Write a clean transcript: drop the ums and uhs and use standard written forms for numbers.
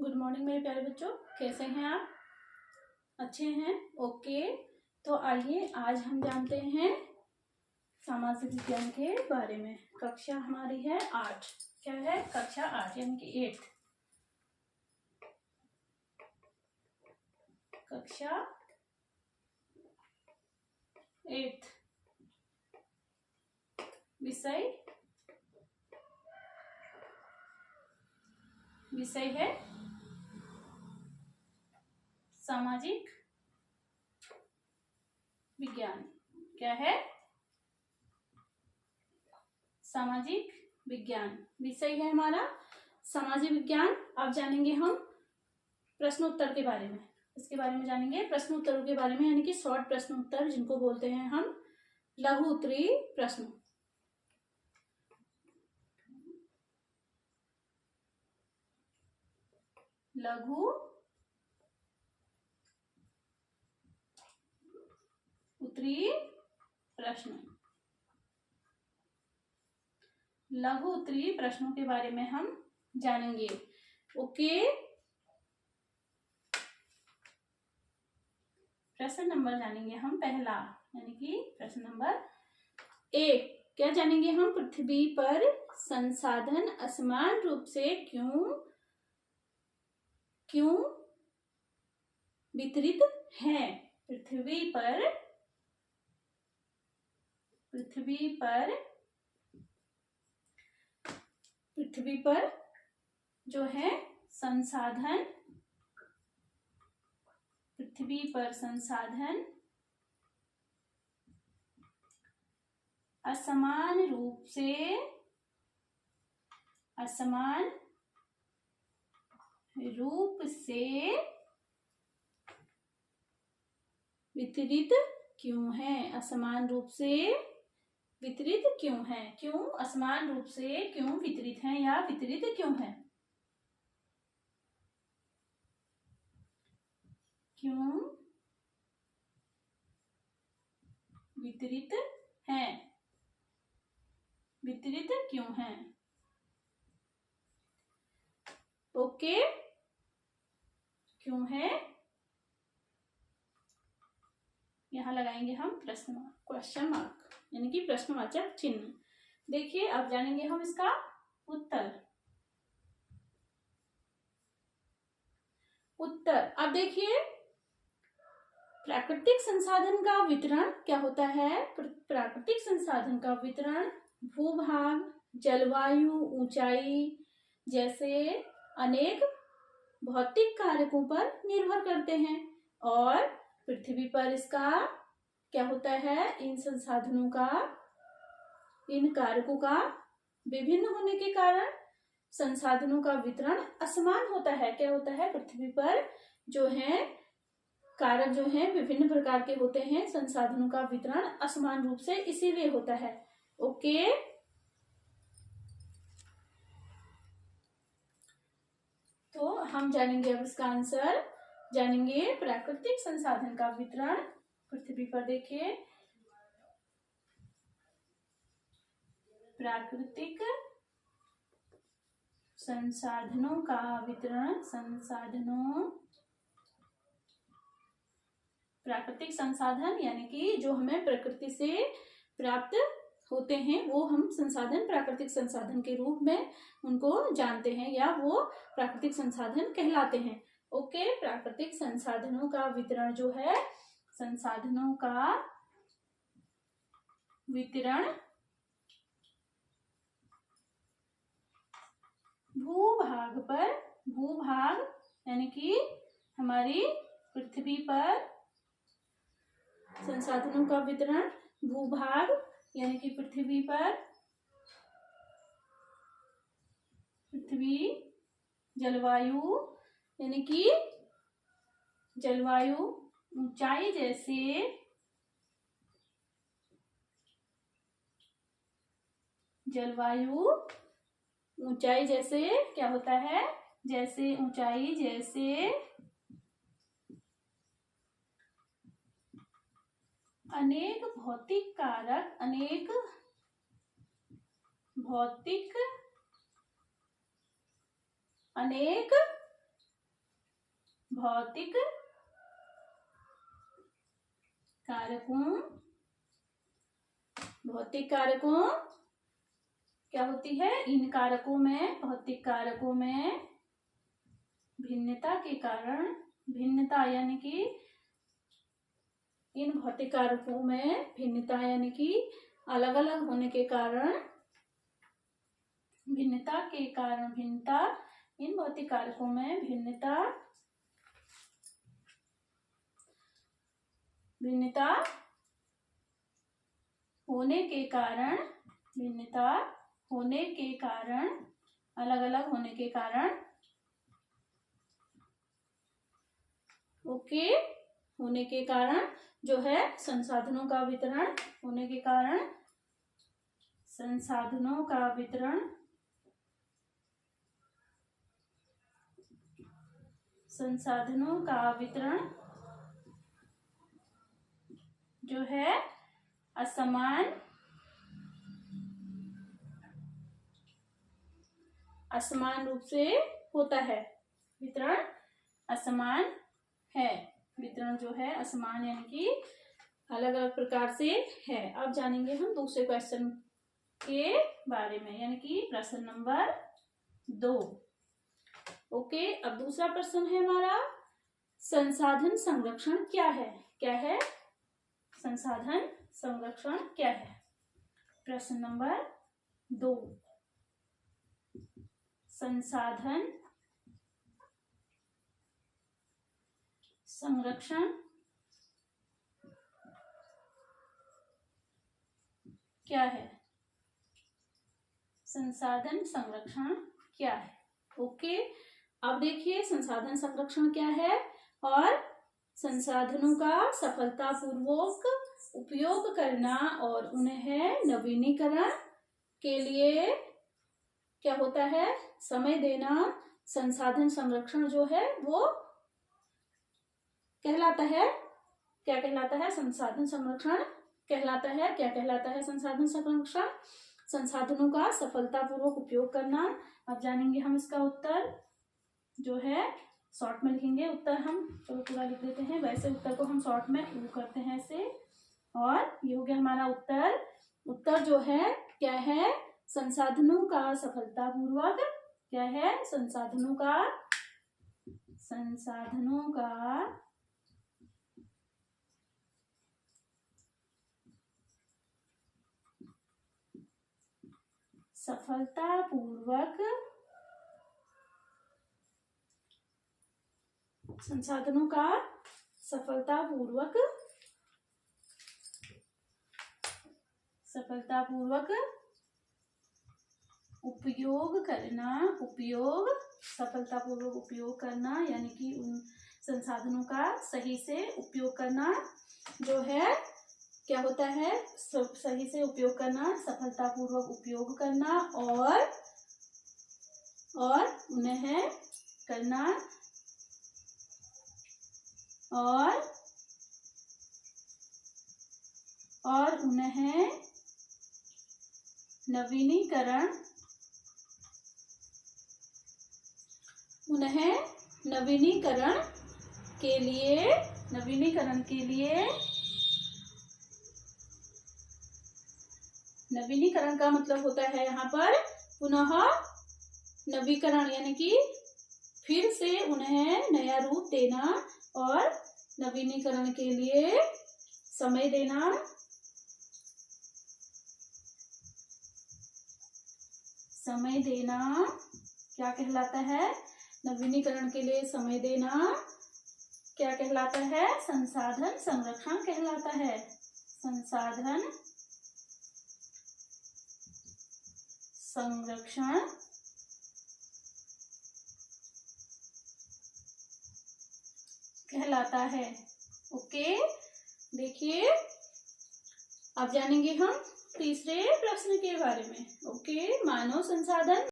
Good morning मेरे प्यारे बच्चों, कैसे हैं आप? अच्छे हैं? ओके। तो आइए आज हम जानते हैं सामाजिक विज्ञान के बारे में। कक्षा हमारी है 8। क्या है? कक्षा 8 यानी कि 8। कक्षा 8। विषय है सामाजिक विज्ञान। क्या है? सामाजिक विज्ञान विषय है हमारा सामाजिक विज्ञान। अब जानेंगे हम प्रश्न उत्तर के बारे में। इसके बारे में जानेंगे प्रश्न उत्तरों के बारे में, यानी कि शॉर्ट प्रश्न उत्तर, जिनको बोलते हैं हम लघु उत्तरीय प्रश्न। लघु उत्तरीय प्रश्न। लघु उत्तरीय प्रश्नों के बारे में हम जानेंगे। ओके। प्रश्न नंबर जानेंगे हम पहला, यानी कि प्रश्न नंबर 1। क्या जानेंगे हम? पृथ्वी पर संसाधन असमान रूप से क्यों वितरित हैं? पृथ्वी पर जो है संसाधन, पृथ्वी पर संसाधन असमान रूप से वितरित क्यों है? असमान रूप से वितरित क्यों है? क्यों असमान रूप से क्यों वितरित है या वितरित क्यों है? क्यों वितरित है? वितरित क्यों है? ओके। क्यों है? यहां लगाएंगे हम क्वेश्चन मार्क, यानी कि प्रश्नवाचक चिन्ह। देखिए, अब जानेंगे हम इसका उत्तर। अब देखिए, प्राकृतिक संसाधन का वितरण क्या होता है? प्राकृतिक संसाधन का वितरण भूभाग, जलवायु, ऊंचाई जैसे अनेक भौतिक कारकों पर निर्भर करते हैं। और पृथ्वी पर इसका क्या होता है? इन संसाधनों का, इन कारकों का विभिन्न होने के कारण संसाधनों का वितरण असमान होता है। क्या होता है? पृथ्वी पर जो है कारक जो है विभिन्न प्रकार के होते हैं। संसाधनों का वितरण असमान रूप से इसीलिए होता है। ओके। तो हम जानेंगे अब इसका आंसर। जानेंगे प्राकृतिक संसाधन का वितरण पृथ्वी पर। देखिए, प्राकृतिक संसाधनों का वितरण, प्राकृतिक संसाधन यानी कि जो हमें प्रकृति से प्राप्त होते हैं, वो हम संसाधन प्राकृतिक संसाधन के रूप में उनको जानते हैं, या वो प्राकृतिक संसाधन कहलाते हैं। ओके। प्राकृतिक संसाधनों का वितरण जो है, संसाधनों का वितरण भूभाग यानी कि हमारी पृथ्वी पर संसाधनों का वितरण भूभाग यानी कि पृथ्वी, जलवायु यानी कि जलवायु, ऊंचाई जैसे क्या होता है? जैसे ऊंचाई जैसे अनेक भौतिक भौतिक कारकों क्या होती है, इन कारकों में, भौतिक कारकों में भिन्नता के कारण, भिन्नता यानी कि इन भौतिक कारकों में भिन्नता यानी कि अलग अलग होने के कारण, भिन्नता के कारण, भिन्नता, इन भौतिक कारकों में भिन्नता होने के कारण, भिन्नता होने के कारण, अलग अलग होने के कारण, ओके, होने के कारण जो है संसाधनों का वितरण, होने के कारण संसाधनों का वितरण, संसाधनों का वितरण जो है असमान रूप से होता है, वितरण असमान है, वितरण जो है असमान यानी कि अलग अलग प्रकार से है। अब जानेंगे हम दूसरे क्वेश्चन के बारे में, यानी कि प्रश्न नंबर 2। ओके, अब दूसरा प्रश्न है हमारा, संसाधन संरक्षण क्या है? क्या है संसाधन संरक्षण क्या है? प्रश्न नंबर 2, संसाधन संरक्षण क्या है? संसाधन संरक्षण क्या है? ओके, अब देखिए संसाधन संरक्षण क्या है और संसाधनों का सफलतापूर्वक उपयोग करना और उन्हें नवीनीकरण के लिए क्या होता है, समय देना, संसाधन संरक्षण जो है वो कहलाता है, क्या कहलाता है? संसाधन संरक्षण कहलाता है। क्या कहलाता है संसाधन संरक्षण? संसाधनों का सफलतापूर्वक उपयोग करना। अब जानेंगे हम इसका उत्तर जो है, शॉर्ट में लिखेंगे उत्तर हम, चलो पूरा लिख देते हैं, वैसे उत्तर को हम शॉर्ट में यू करते हैं ऐसे, और ये हो गया हमारा उत्तर। उत्तर जो है क्या है, संसाधनों का सफलतापूर्वक, क्या है, संसाधनों का सफलतापूर्वक, संसाधनों का सफलतापूर्वक उपयोग करना, यानी कि उन संसाधनों का सही से उपयोग करना जो है, क्या होता है, सही से उपयोग करना, सफलतापूर्वक उपयोग करना और उन्हें करना और उन्हें नवीनीकरण के लिए, नवीनीकरण का मतलब होता है यहाँ पर पुनः नवीकरण, यानी कि फिर से उन्हें नया रूप देना और नवीनीकरण के लिए समय देना, क्या कहलाता है? नवीनीकरण के लिए समय देना क्या कहलाता है? संसाधन संरक्षण कहलाता है। संसाधन संरक्षण कहलाता है। ओके, देखिए अब जानेंगे हम तीसरे प्रश्न के बारे में। ओके, मानव संसाधन